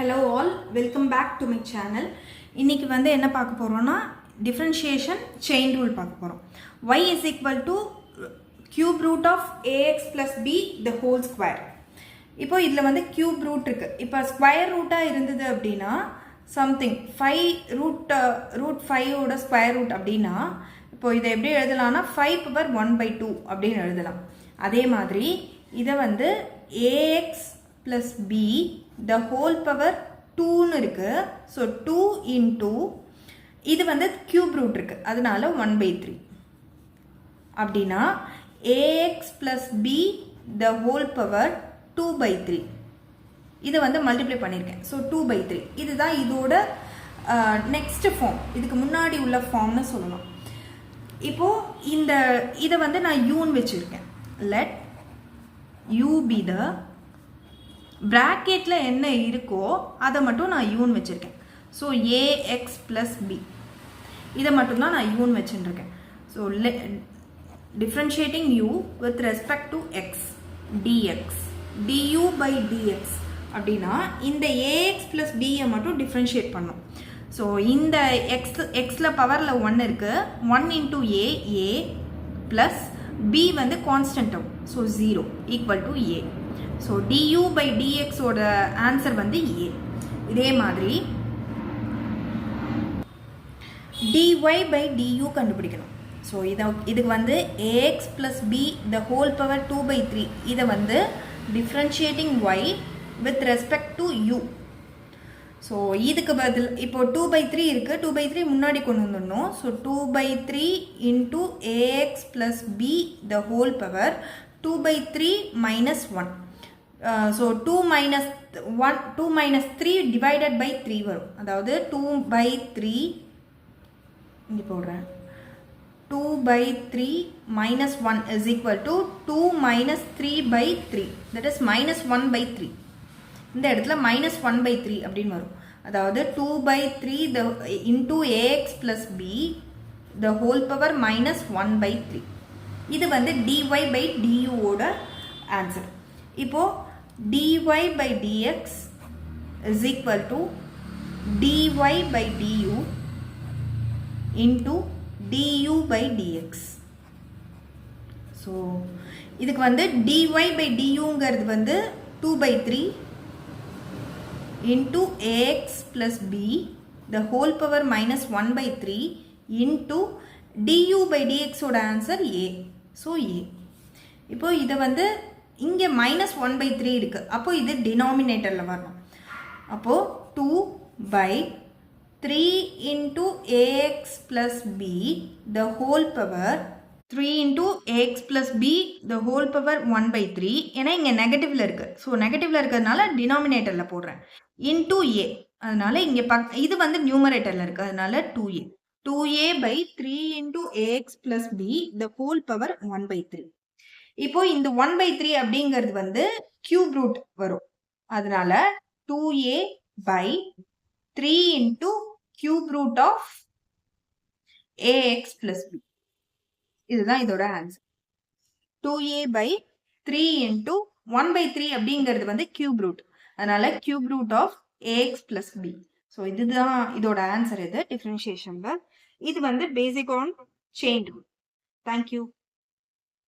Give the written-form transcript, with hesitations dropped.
Hello all, welcome back to my channel. இன்னைக்கு வந்து என்ன பார்க்க போறோம்னா differentiation chain rule பார்க்க போறோம். Y is equal to cube root of ax plus b the whole square. இப்போ இதுல வந்து cube root இருக்கு. இப்போ square root இருந்தது அப்படின்னா something 5 root 5 ஓட square root அப்படின்னா இப்போ இதை எப்படி எழுதலாம்னா 5 power 1 by 2 அப்படின்னு எழுதலாம். அதே மாதிரி இதை வந்து ax plus b the whole power 2 இருக்கு. So 2 into இது வந்து cube root இருக்கு. அதனால 1 by 3 அப்படின்னா ax plus b the whole power 2 by 3 இதை வந்து மல்டிப்ளை பண்ணியிருக்கேன். ஸோ 2 by 3 இதுதான் இதோட நெக்ஸ்ட் ஃபார்ம். இதுக்கு முன்னாடி உள்ள ஃபார்ம்னு சொல்லலாம். இப்போது இதை வந்து நான் யூன்னு வச்சுருக்கேன். லெட் யூ பி த ப்ராக்கெட்டில் என்ன இருக்கோ அதை மட்டும் நான் யூன்னு வச்சுருக்கேன். ஸோ ஏஎக்ஸ் ப்ளஸ் பி இதை மட்டும்தான் நான் யூன்னு வச்சுருக்கேன். So differentiating you with respect to X dx du by dx அப்படின்னா இந்த ஏஎக்ஸ் ப்ளஸ் பியை மட்டும் டிஃப்ரென்ஷியேட் பண்ணும். ஸோ இந்த எக்ஸில் பவரில் 1 இருக்குது. 1 இன்டூ ஏ ப்ளஸ் பி வந்து கான்ஸ்டன்ட் ஆகும். So 0 equal to A. So du by dx ஓட ஆன்சர் வந்து ஏ. இதே மாதிரி dy by du கண்டுபிடிக்கணும். ஸோ இதுக்கு வந்து ax plus b the whole power 2 by 3 இதை வந்து differentiating y with respect to u. So இதுக்கு பதில் இப்போ 2 by 3 இருக்குது. 2 by 3 முன்னாடி கொண்டு வந்துடணும். So 2 by 3 into ax plus b the whole power 2 by 3 minus 1. So 2 minus 3 divided by 3 வரும். அதாவது 2 by 3 இங்கே போடுறேன். 2 by 3 minus 1 is equal to 2 minus 3 by 3. That is minus 1 by 3. இந்த இடத்துல minus 1 by 3 அப்படின்னு வரும். அதாவது 2 by 3 into ax plus b the whole power minus 1 by 3. இது வந்து dy by du ஓட ஆன்சர். இப்போ dy by dx is equal to dy by du into du by dx. So இதுக்கு வந்து dy by duங்கிறது வந்து 2 by 3 into ax plus b the whole power minus 1 by 3 into du by dx ஓட answer a. So a. இப்போ இதை வந்து இங்கே minus 1 by 3 இருக்குது. அப்போது இது டினாமினேட்டரில் வரணும். அப்போது 2 by 3 into ax plus b the whole power 3 into ax plus b the whole power 1 by 3. ஏன்னா இங்கே நெகட்டிவில் இருக்குது. ஸோ நெகட்டிவில் இருக்கிறதுனால டினாமினேட்டரில் போடுறேன். Into A. அதனால இங்கே இது வந்து நியூமரேட்டரில் இருக்குது. அதனால 2a. 2a by 3 into ax plus b the whole power 1 by 3. இப்போ இந்த 1 by 3 அப்படிங்கிறது வந்து கியூப் ரூட் வரும். அதனால 2a by 3 into cube root of ax plus b. இதுதான் இதோட answer. 2a by 3 into 1 by 3 அப்படிங்கிறது வந்து கியூப் ரூட். அதனால cube root of ax plus b. So இதுதான் இதோட ஆன்சர். இது டிஃபரன்ஷியேஷன்ல இது வந்து basic on chain rule. Thank you.